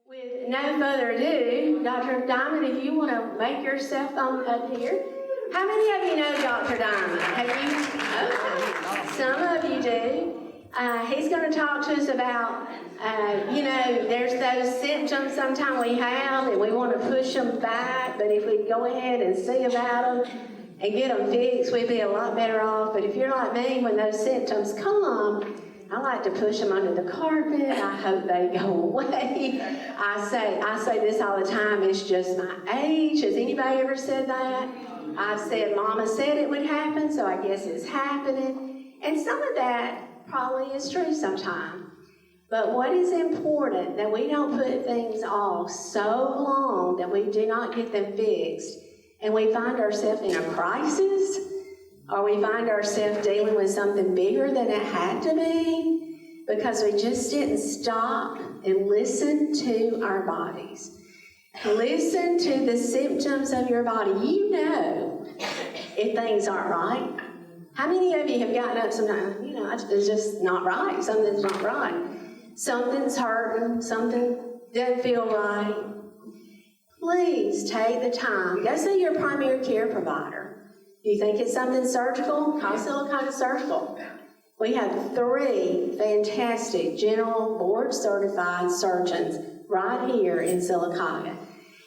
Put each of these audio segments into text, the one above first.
With no further ado, Dr. Dimon, if you want to make yourself on up here. How many of you know Dr. Dimon? Have you? Okay. Some of you do. He's going to talk to us about, there's those symptoms sometimes we have and we want to push them back, but if we go ahead and see about them and get them fixed, we'd be a lot better off. But if you're like me, when those symptoms come, I like to push them under the carpet. I hope they go away. I say this all the time, it's just my age. Has anybody ever said that? I've said, Mama said it would happen, so I guess it's happening. And some of that probably is true sometimes. But what is important, that we don't put things off so long that we do not get them fixed, and we find ourselves in a crisis, or we find ourselves dealing with something bigger than it had to be because we just didn't stop and listen to our bodies. Listen to the symptoms of your body. You know if things aren't right. How many of you have gotten up sometimes, it's just not right. Something's not right. Something's hurting. Something doesn't feel right. Please take the time. Go see your primary care provider. Do you think it's something surgical? Call Silicotta Surgical. We have 3 fantastic general board certified surgeons right here in Silicotta.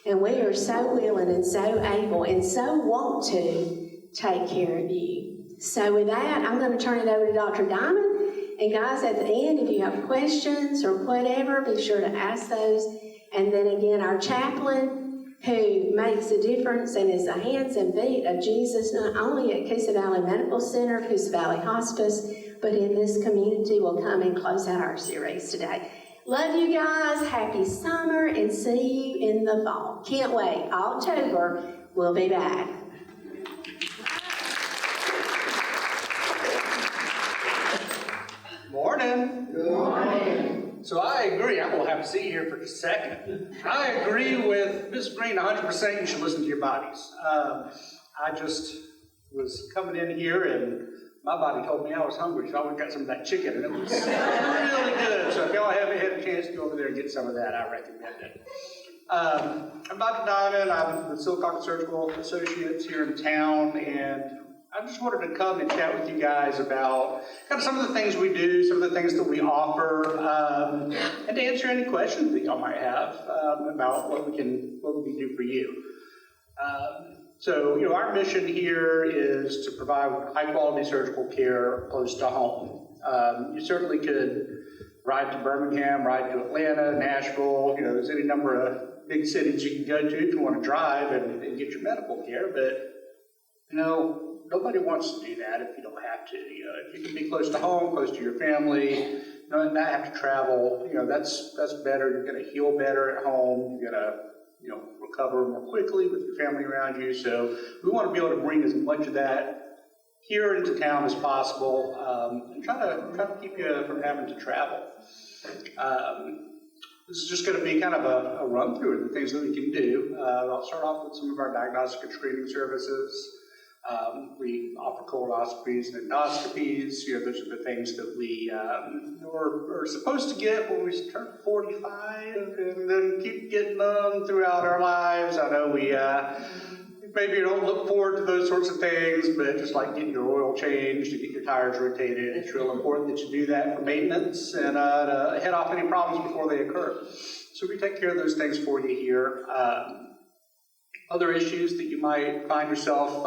And we are so willing and so able and so want to take care of you. So with that, I'm going to turn it over to Dr. Dimon. And guys, at the end, if you have questions or whatever, be sure to ask those. And then again, our chaplain, who makes a difference and is the hands and feet of Jesus, not only at Coosa Valley Medical Center, Coosa Valley Hospice, but in this community, will come and close out our series today. Love you guys, happy summer, and see you in the fall. Can't wait. October, we'll be back. Morning. Good morning. So I agree. I'm going to have to sit here for just a second. I agree with Ms. Green 100%. You should listen to your bodies. I just was coming in here and my body told me I was hungry, so I went and got some of that chicken, and it was really good. So if y'all haven't had a chance to go over there and get some of that, I recommend it. I'm Dr. Dimon. I'm with Silicotta Surgical Associates here in town, and I just wanted to come and chat with you guys about kind of some of the things we do, some of the things that we offer, and to answer any questions that y'all might have about what we can do for you. So, our mission here is to provide high-quality surgical care close to home. You certainly could ride to Birmingham, ride to Atlanta, Nashville. There's any number of big cities you can go to if you want to drive and get your medical care, but nobody wants to do that if you don't have to. If you can be close to home, close to your family, not have to travel, that's better. You're going to heal better at home. You're going to, recover more quickly with your family around you. So we want to be able to bring as much of that here into town as possible, and try to keep you from having to travel. This is just going to be kind of a run through of the things that we can do. I'll start off with some of our diagnostic and screening services. We offer colonoscopies and endoscopies. Those are the things that we are supposed to get when we turn 45 and then keep getting them throughout our lives. I know we maybe you don't look forward to those sorts of things, but just like getting your oil changed, to get your tires rotated, it's real important that you do that for maintenance and to head off any problems before they occur. So we take care of those things for you here. Other issues that you might find yourself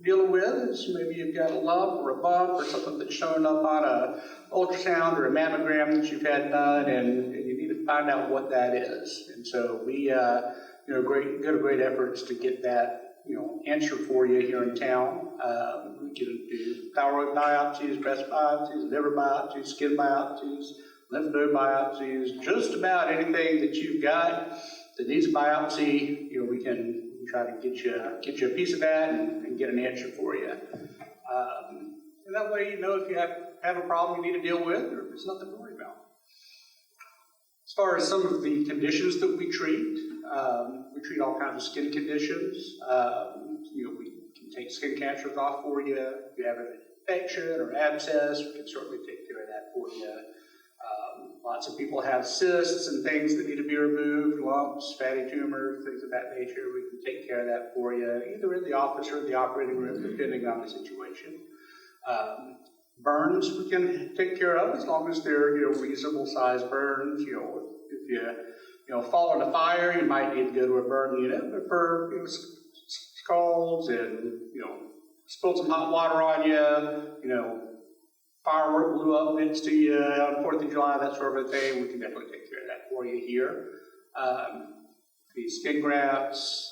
dealing with is maybe you've got a lump or a bump or something that's showing up on an ultrasound or a mammogram that you've had done, and you need to find out what that is. And so we go to great efforts to get that answer for you here in town. We can do thyroid biopsies, breast biopsies, liver biopsies, skin biopsies, lymph node biopsies, just about anything that you've got that needs a biopsy. We can try to get you a piece of that and get an answer for you. And that way, if you have a problem you need to deal with, or there's nothing to worry about. As far as some of the conditions that we treat all kinds of skin conditions. We can take skin cancers off for you. If you have an infection or abscess, we can certainly take care of that for you. Lots of people have cysts and things that need to be removed, lumps, fatty tumors, things of that nature. We can take care of that for you, either in the office or in the operating room, depending on the situation. Burns we can take care of as long as they're reasonable sized burns. If you fall in a fire, you might need to go to a burn unit. But for scalds and spilled some hot water on you, firework blew up next to you on 4th of July, that sort of thing, we can definitely take care of that for you here. The skin grafts,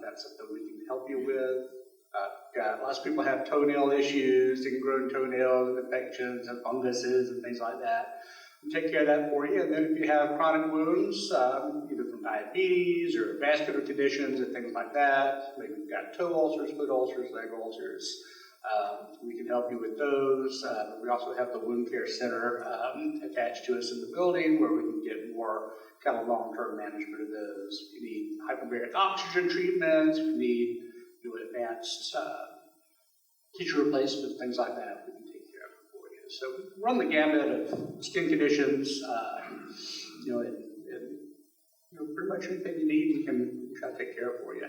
that's something we can help you with. Lots of people have toenail issues, ingrown toenails, infections, and funguses, and things like that. We take care of that for you. And then if you have chronic wounds, either from diabetes or vascular conditions and things like that, maybe you've got toe ulcers, foot ulcers, leg ulcers, we can help you with those. We also have the wound care center attached to us in the building where we can get more kind of long-term management of those. If you need hyperbaric oxygen treatments, if you need advanced tissue replacement, things like that, we can take care of it for you. So we run the gamut of skin conditions, and pretty much anything you need, we can try to take care of for you.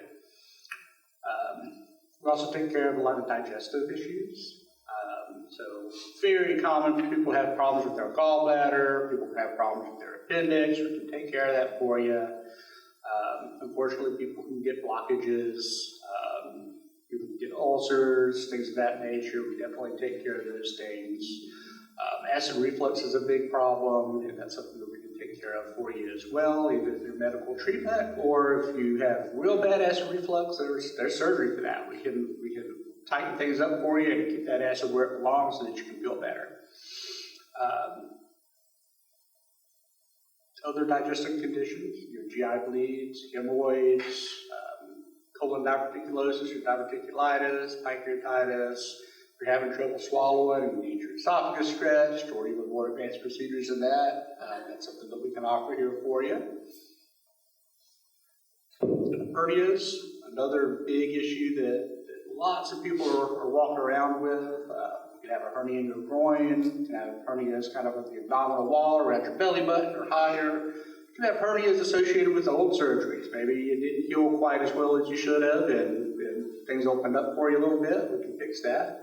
We also take care of a lot of digestive issues. So very common, people have problems with their gallbladder, people have problems with their appendix, we can take care of that for you. Unfortunately, people can get blockages, people can get ulcers, things of that nature. We definitely take care of those things. Acid reflux is a big problem, and that's something that we can take care of for you as well, either through medical treatment, or if you have real bad acid reflux, there's surgery for that. We can tighten things up for you and keep that acid where it belongs so that you can feel better. Other digestive conditions, GI bleeds, hemorrhoids, colon diverticulosis or diverticulitis, pancreatitis. If you're having trouble swallowing and you need your esophagus stretched, or even more advanced procedures than that, that's something that we can offer here for you. Hernias, another big issue that lots of people are walking around with. You can have a hernia in your groin, you can have hernias kind of at the abdominal wall, around your belly button or higher. You can have hernias associated with old surgeries. Maybe you didn't heal quite as well as you should have, and things opened up for you a little bit. We can fix that.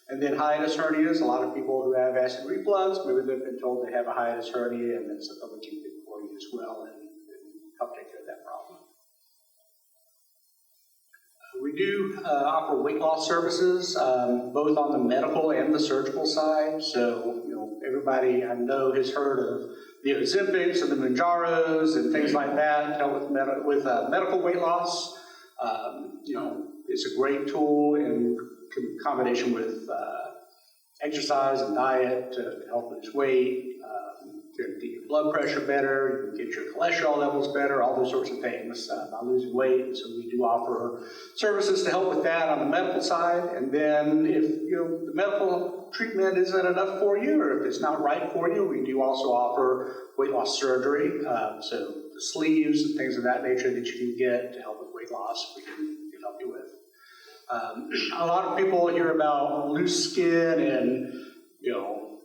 And then hiatus hernias, a lot of people who have acid reflux, maybe they've been told they have a hiatus hernia, and that's something we can do for you as well and help take care of that problem. We do offer weight loss services, both on the medical and the surgical side. So, everybody I know has heard of the Ozempics and the Mounjaros and things like that to help with medical weight loss. It's a great tool in combination with exercise and diet to help lose weight. You can get your blood pressure better, you can get your cholesterol levels better, all those sorts of things by losing weight. So we do offer services to help with that on the medical side. And then if the medical treatment isn't enough for you, or if it's not right for you, we do also offer weight loss surgery. So the sleeves and things of that nature that you can get to help with weight loss, we can help you with. A lot of people hear about loose skin and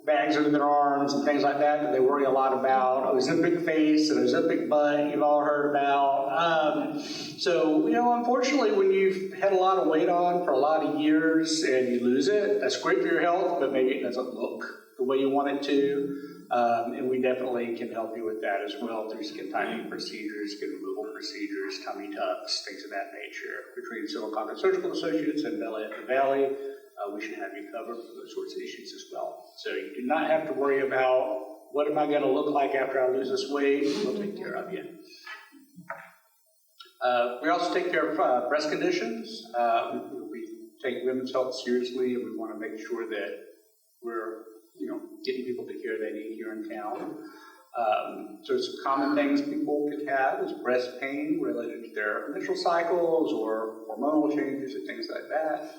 bags under their arms and things like that, and they worry a lot about Ozempic face and Ozempic butt you've all heard about. So unfortunately, when you've had a lot of weight on for a lot of years and you lose it, that's great for your health, but maybe it doesn't look the way you want it to. And we definitely can help you with that as well through skin tightening procedures, skin removal procedures, tummy tucks, things of that nature. Between Silicon Surgical Associates and Belly at the Valley, we should have you covered for those sorts of issues as well. So you do not have to worry about what am I going to look like after I lose this weight. We'll take care of you. We also take care of breast conditions. We take women's health seriously, and we want to make sure that we're getting people the care they need here in town. So some common things people could have is breast pain related to their menstrual cycles or hormonal changes and things like that.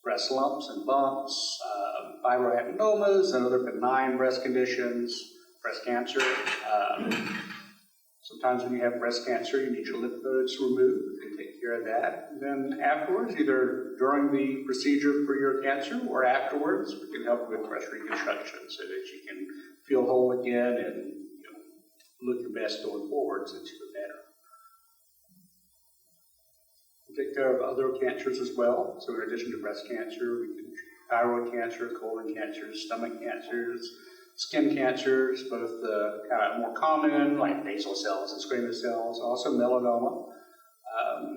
Breast lumps and bumps, fibroadenomas and other benign breast conditions, breast cancer. Sometimes when you have breast cancer, you need your lymph nodes removed. We can take care of that. And then afterwards, either during the procedure for your cancer or afterwards, we can help with breast reconstruction so that you can feel whole again and look your best going forward since you were better. We take care of other cancers as well. So in addition to breast cancer, we can treat thyroid cancer, colon cancers, stomach cancers, skin cancers, both the kind of more common like basal cells and squamous cells, also melanoma.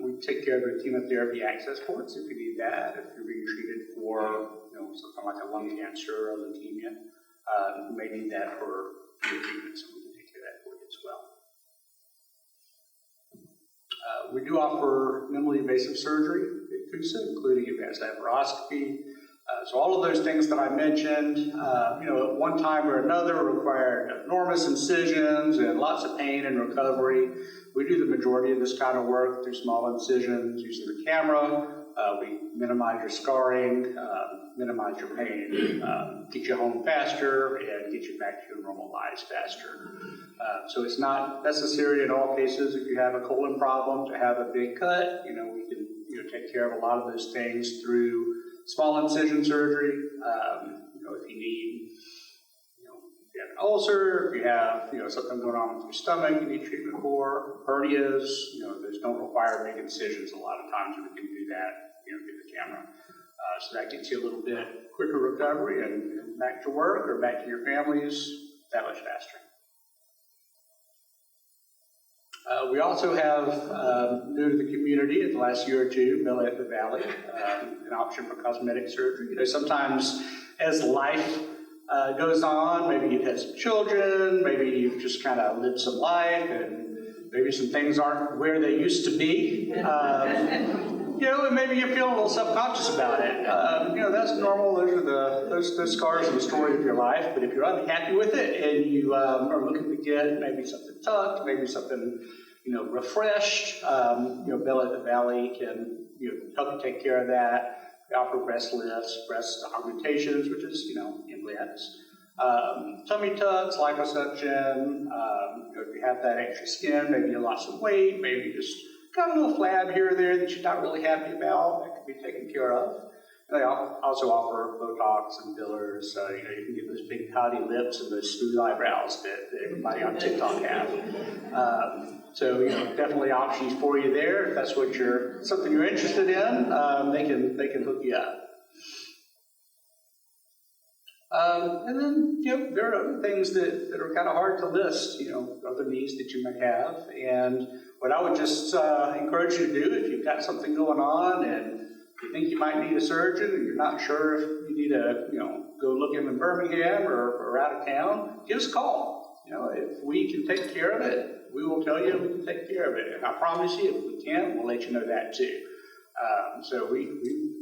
We take care of the chemotherapy access ports if you need that, if you're being treated for something like a lung cancer or leukemia. You may need that for your treatment, so we can take care of that for you as well. We do offer minimally invasive surgery at Coosa, including advanced laparoscopy. So all of those things that I mentioned, at one time or another required enormous incisions and lots of pain and recovery. We do the majority of this kind of work through small incisions using the camera. We minimize your scarring, minimize your pain, get you home faster, and get you back to your normal lives faster. So it's not necessary in all cases if you have a colon problem to have a big cut. We can take care of a lot of those things through small incision surgery. If you need, if you have an ulcer, if you have, something going on with your stomach, you need treatment for hernias. Those don't require big incisions a lot of times. We can do that, through the camera. So that gets you a little bit quicker recovery and back to work or back to your families that much faster. We also have, new to the community in the last year or two, Bella at the Valley, an option for cosmetic surgery. Sometimes as life goes on, maybe you've had some children, maybe you've just kind of lived some life, and maybe some things aren't where they used to be. And maybe you feel a little subconscious about it. That's normal. Those are those scars in the story of your life. But if you're unhappy with it and you are looking to get maybe something tucked, maybe something refreshed, Bella at the Valley can help you take care of that. We offer breast lifts, breast augmentations, which is implants, tummy tucks, liposuction. If you have that extra skin, maybe you lost some weight, maybe you just got a little flab here or there that you're not really happy about, that can be taken care of. And they also offer Botox and fillers, so you can get those big pouty lips and those smooth eyebrows that everybody on TikTok have. So definitely options for you there. If that's something you're interested in, they can hook you up. And then there are other things that are kind of hard to list. Other needs that you may have, and what I would just encourage you to do if you've got something going on and you think you might need a surgeon and you're not sure if you need to go look in Birmingham or out of town, give us a call. If we can take care of it, we will tell you we can take care of it. And I promise you, if we can't, we'll let you know that too. So we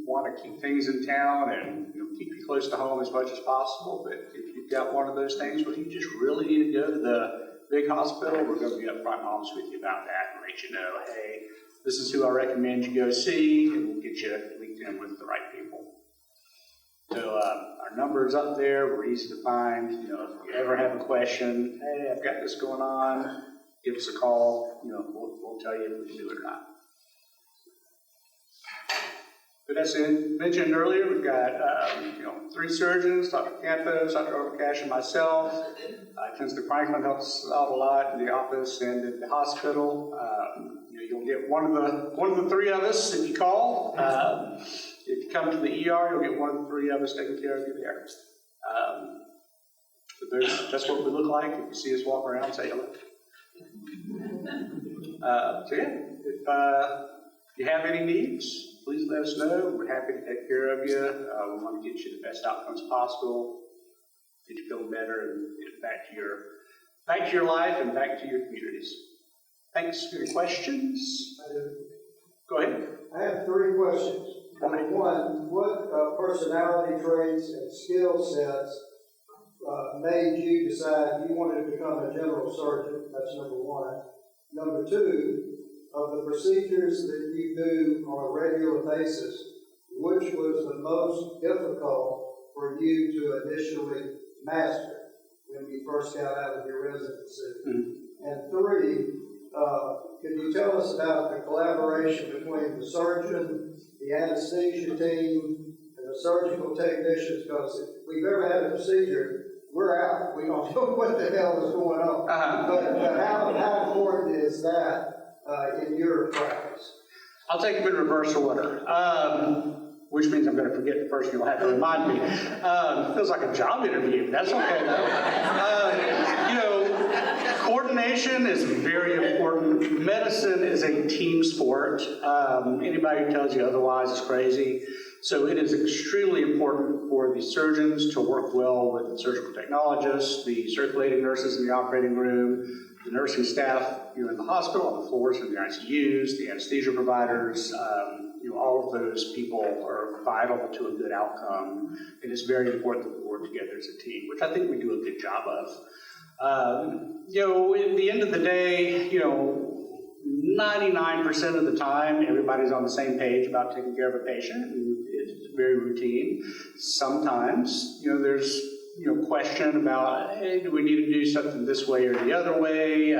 want to keep things in town and keep you close to home as much as possible. But if you've got one of those things where you just really need to go to the big hospital, we're going to be upfront and honest with you about that and let you know, hey, this is who I recommend you go see, and we'll get you linked in with the right people. So our number is up there. We're easy to find. If you ever have a question, hey, I've got this going on, give us a call. We'll tell you if we can do it or not. But as I mentioned earlier, we've got 3 surgeons, Dr. Campos, Dr. Overcash, and myself. Mr. Franklin helps out a lot in the office and in the hospital. You'll get one of the 3 of us if you call. If you come to the ER, you'll get one of the 3 of us taking care of you there. That's what we look like. If you see us walk around, say hello. If you have any needs, please let us know. We're happy to take care of you. We want to get you the best outcomes possible, get you feeling better, and get back to your life and back to your communities. Thanks for your questions. Go ahead. I have 3 questions. Number 1, what personality traits and skill sets made you decide you wanted to become a general surgeon? That's number 1. Number 2, of the procedures that you do on a regular basis, which was the most difficult for you to initially master when you first got out of your residency? Mm-hmm. And 3, can you tell us about the collaboration between the surgeon, the anesthesia team, and the surgical technicians? Because if we've ever had a procedure, we're out. We don't know what the hell is going on. But how important is that in your practice? I'll take them in reverse order, which means I'm going to forget first. You'll have to remind me. Feels like a job interview. That's okay, though. Coordination is very important. Medicine is a team sport. Anybody who tells you otherwise is crazy. So it is extremely important for the surgeons to work well with the surgical technologists, the circulating nurses in the operating room, the nursing staff in the hospital, on the floors in the ICUs, the anesthesia providers. All of those people are vital to a good outcome. And it's very important that we work together as a team, which I think we do a good job of. At the end of the day, 99% of the time, everybody's on the same page about taking care of a patient, and it's very routine. Sometimes, there's, question about, hey, do we need to do something this way or the other way?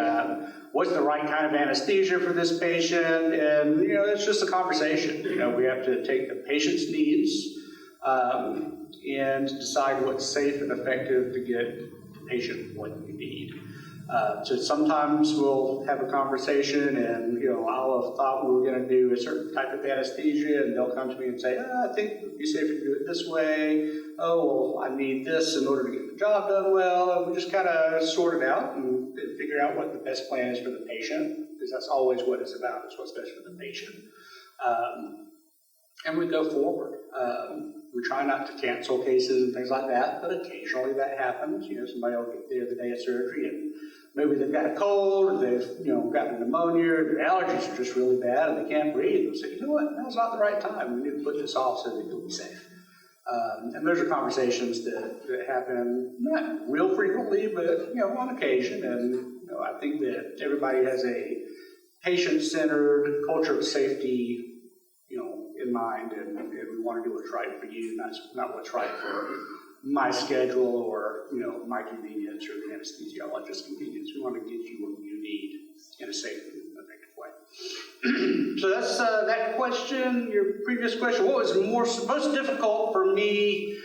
What's the right kind of anesthesia for this patient? And, it's just a conversation. We have to take the patient's needs and decide what's safe and effective to get the patient what you need. So sometimes we'll have a conversation and, I'll have thought we were going to do a certain type of anesthesia, and they'll come to me and say, I think it would be safer to do it this way. Oh, well, I need this in order to get the job done well. And we just kind of sort it out and figure out what the best plan is for the patient, because that's always what it's about, is what's best for the patient. And we go forward. We try not to cancel cases and things like that, but occasionally that happens. Somebody will get there the day of surgery and maybe they've got a cold, or they've gotten pneumonia, or their allergies are just really bad and they can't breathe. They'll say, what, now's not the right time. We need to put this off so that you'll be safe. And those are conversations that happen not real frequently, but on occasion. And I think that everybody has a patient-centered culture of safety in mind, and we want to do what's right for you, not what's right for my schedule or my convenience or the anesthesiologist's convenience. We want to get you what you need in a safe and effective way. So that's that question. Your previous question: what was most difficult for me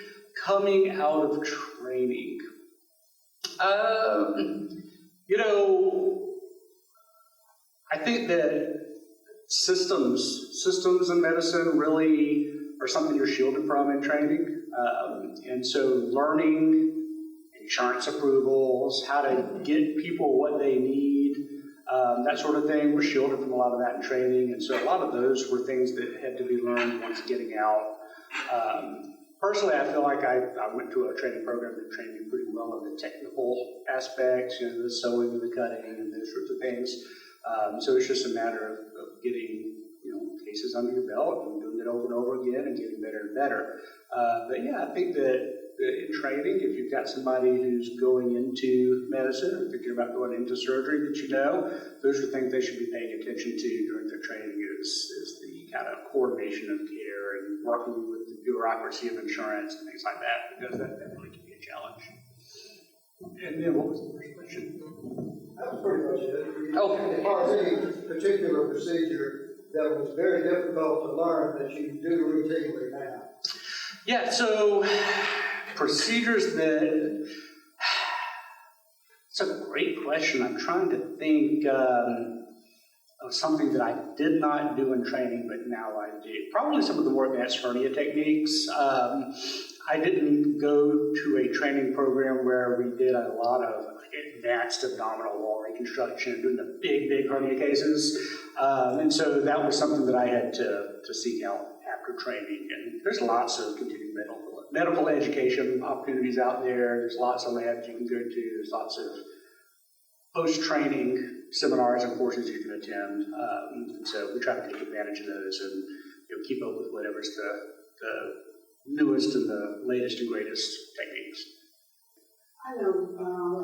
coming out of training? I think that systems in medicine really are something you're shielded from in training. And so learning insurance approvals, how to get people what they need, that sort of thing, we're shielded from a lot of that in training. And so a lot of those were things that had to be learned once getting out. Personally, I feel like I went to a training program that trained me pretty well in the technical aspects, the sewing and the cutting and those sorts of things. So it's just a matter of getting cases under your belt and doing it over and over again and getting better and better. But yeah, I think that in training, if you've got somebody who's going into medicine or thinking about going into surgery that those are things they should be paying attention to during their training is the kind of coordination of care and working with the bureaucracy of insurance and things like that, because that really can be a challenge. And then what was the first question? That was pretty much it. Okay. As far as any particular procedure that was very difficult to learn that you do routinely now? Yeah, so procedures that, it's a great question. I'm trying to think of something that I did not do in training, but now I do. Probably some of the more advanced hernia techniques. I didn't go to a training program where we did a lot of advanced abdominal wall reconstruction, doing the big hernia cases. And so that was something that I had to seek out after training. And there's lots of continuing medical education opportunities out there. There's lots of labs you can go to. There's lots of post-training seminars and courses you can attend. And so we try to take advantage of those and keep up with whatever's the newest and the latest and greatest techniques. I know a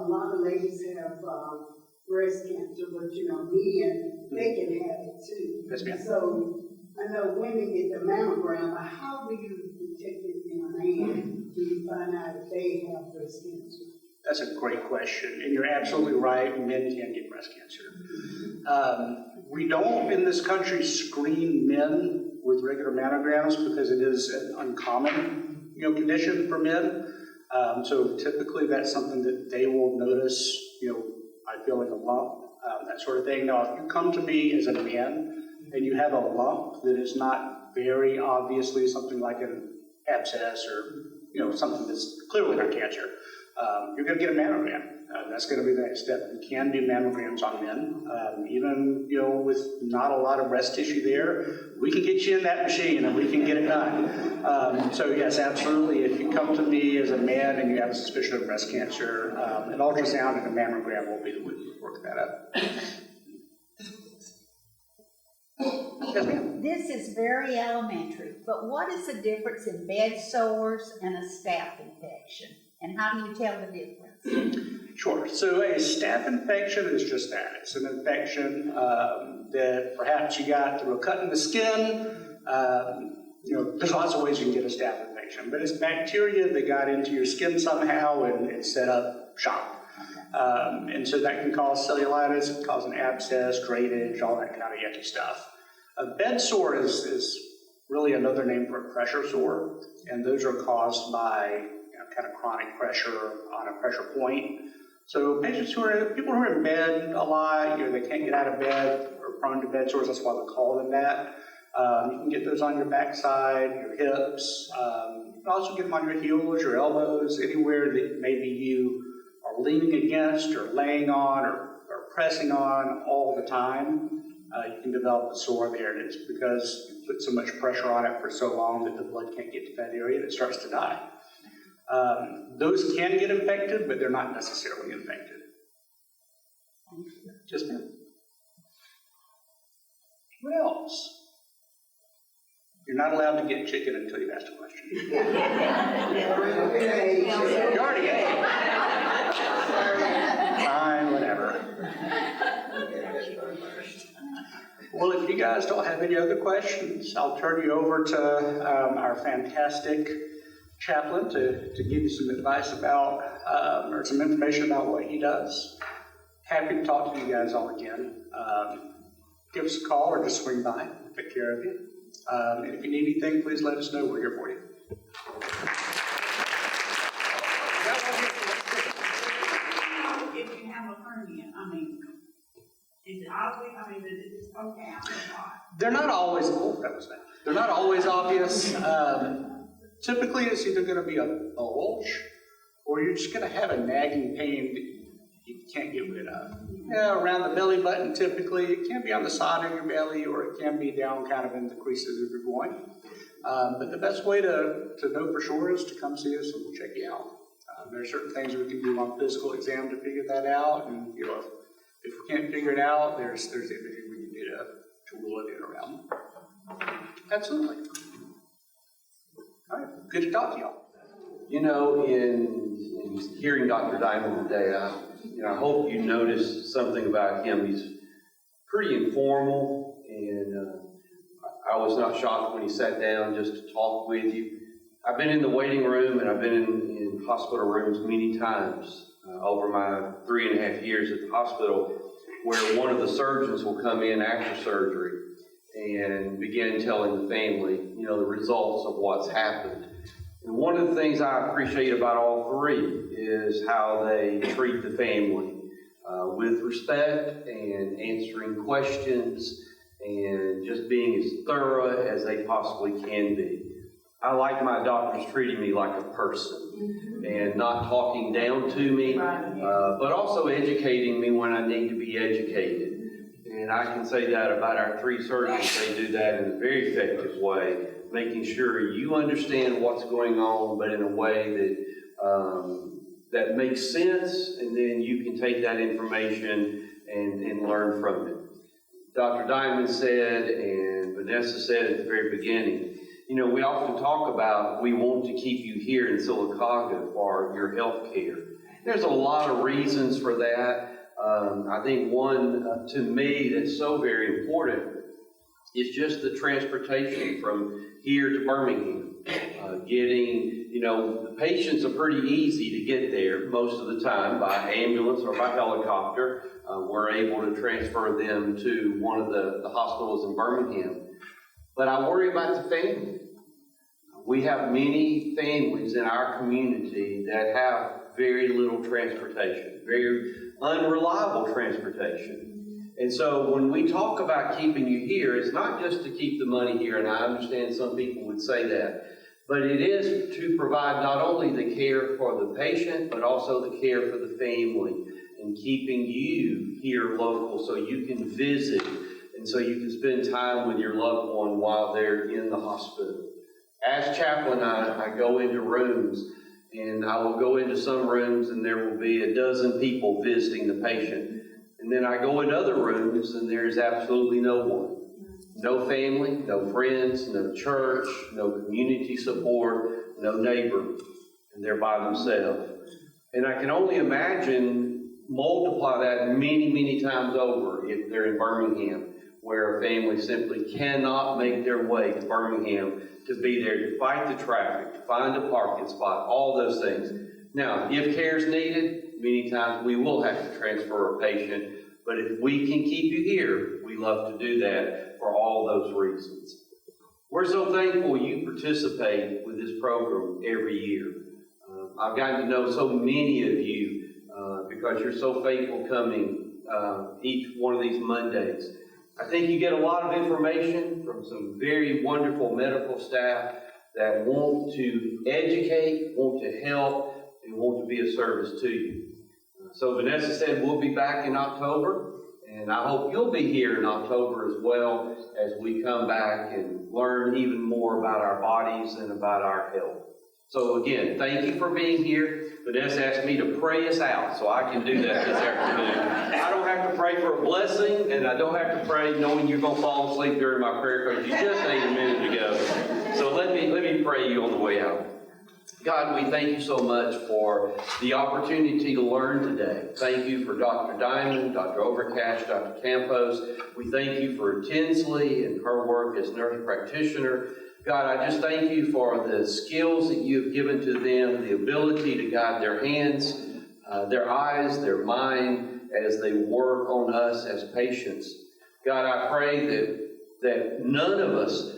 lot of ladies have breast cancer, but men, they can have it too. Yes, ma'am. So I know women get the mammogram, but how do you detect it in a man? Do you find out if they have breast cancer? That's a great question, and you're absolutely right, men can get breast cancer. We don't in this country screen men with regular mammograms because it is an uncommon condition for men. So typically that's something that they will notice, I feel like a lump, that sort of thing. Now, if you come to me as a man and you have a lump that is not very obviously something like an abscess or, something that's clearly not cancer, you're going to get a mammogram. That's going to be the next step. You can do mammograms on men. Even, with not a lot of breast tissue there, we can get you in that machine and we can get it done. So yes, absolutely. If you come to me as a man and you have a suspicion of breast cancer, an ultrasound and a mammogram will be the way to work that up. Yes, ma'am. This is very elementary, but what is the difference in bed sores and a staph infection? And how do you tell the difference? Sure. So a staph infection is just that. It's an infection that perhaps you got through a cut in the skin. There's lots of ways you can get a staph infection, but it's bacteria that got into your skin somehow and it set up shop. And so that can cause cellulitis, it can cause an abscess, drainage, all that kind of yucky stuff. A bed sore is really another name for a pressure sore, and those are caused by kind of chronic pressure on a pressure point. So people who are in bed a lot, they can't get out of bed or prone to bed sores, that's why we call them that. You can get those on your backside, your hips. You can also get them on your heels, your elbows, anywhere that maybe you are leaning against or laying on or pressing on all the time. You can develop a sore there, and it's because you put so much pressure on it for so long that the blood can't get to that area and it starts to die. Those can get infected, but they're not necessarily infected. Just me. What else? You're not allowed to get chicken until you've asked a question. You already ate. Fine, whatever. Well, if you guys don't have any other questions, I'll turn you over to our fantastic chaplain to give you some advice about, or some information about what he does. Happy to talk to you guys all again. Give us a call or just swing by. Take care of you. And if you need anything, please let us know. We're here for you. If you have a hernia, is it obvious? It's okay. They're not always, they're not always obvious. Typically, it's either going to be a bulge or you're just going to have a nagging pain that you can't get rid of. Around the belly button, typically. It can be on the side of your belly or it can be down kind of in the creases of your groin. But the best way to know for sure is to come see us and we'll check you out. There are certain things we can do on physical exam to figure that out. And if we can't figure it out, there's imaging we can do to rule it in around. Absolutely. All right, good to talk to y'all. In hearing Dr. Dimon today, I hope you noticed something about him. He's pretty informal, and I was not shocked when he sat down just to talk with you. I've been in the waiting room, and I've been in hospital rooms many times over my 3.5 years at the hospital, where one of the surgeons will come in after surgery and begin telling the family, the results of what's happened. And one of the things I appreciate about all three is how they treat the family with respect and answering questions and just being as thorough as they possibly can be. I like my doctors treating me like a person and not talking down to me, but also educating me when I need to be educated. And I can say that about our 3 surgeons. They do that in a very effective way, making sure you understand what's going on, but in a way that makes sense, and then you can take that information and learn from it. Dr. Dimon said, and Vanessa said at the very beginning, we often talk about we want to keep you here in Sylacauga for your health care. There's a lot of reasons for that. I think one, to me, that's so very important is just the transportation from here to Birmingham. The patients are pretty easy to get there most of the time by ambulance or by helicopter. We're able to transfer them to one of the hospitals in Birmingham. But I worry about the family. I We have many families in our community that have very little transportation, very unreliable transportation. And so when we talk about keeping you here, it's not just to keep the money here, and I understand some people would say that, but it is to provide not only the care for the patient, but also the care for the family, and keeping you here local so you can visit and so you can spend time with your loved one while they're in the hospital. As chaplain, I go into rooms, and I will go into some rooms and there will be a dozen people visiting the patient. And then I go in other rooms and there's absolutely no one. No family, no friends, no church, no community support, no neighbor. And they're by themselves. And I can only imagine multiply that many, many times over if they're in Birmingham, where a family simply cannot make their way to Birmingham to be there to fight the traffic, to find a parking spot, all those things. Now, if care is needed, many times we will have to transfer a patient, but if we can keep you here, we love to do that for all those reasons. We're so thankful you participate with this program every year. I've gotten to know so many of you because you're so faithful coming each one of these Mondays. I think you get a lot of information from some very wonderful medical staff that want to educate, want to help, and want to be of service to you. So Vanessa said we'll be back in October, and I hope you'll be here in October as well as we come back and learn even more about our bodies and about our health. So again, thank you for being here. Vanessa asked me to pray us out, so I can do that this afternoon. I don't have to pray for a blessing, and I don't have to pray knowing you're going to fall asleep during my prayer because you just ate a minute ago. So let me pray you on the way out. God, we thank you so much for the opportunity to learn today. Thank you for Dr. Dimon, Dr. Overcash, Dr. Campos. We thank you for Tinsley and her work as nurse practitioner. God, I just thank you for the skills that you have given to them, the ability to guide their hands, their eyes, their mind, as they work on us as patients. God, I pray that none of us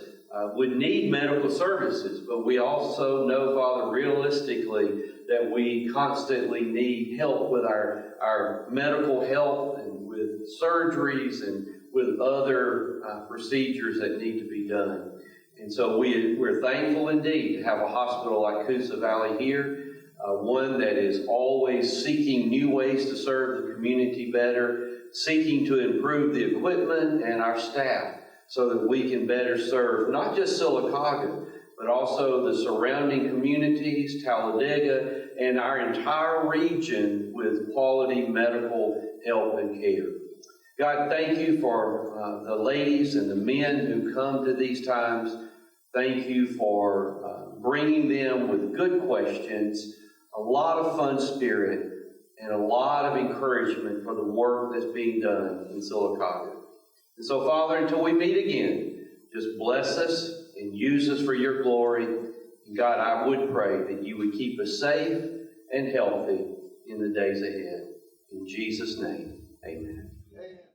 would need medical services, but we also know, Father, realistically, that we constantly need help with our medical health and with surgeries and with other procedures that need to be done. And so we're thankful indeed to have a hospital like Coosa Valley here, one that is always seeking new ways to serve the community better, seeking to improve the equipment and our staff so that we can better serve not just Sylacauga, but also the surrounding communities, Talladega, and our entire region with quality medical help and care. God, thank you for the ladies and the men who come to these times. Thank you for bringing them with good questions, a lot of fun spirit, and a lot of encouragement for the work that's being done in Sylacauga. And so, Father, until we meet again, just bless us and use us for your glory. And God, I would pray that you would keep us safe and healthy in the days ahead. In Jesus' name, amen.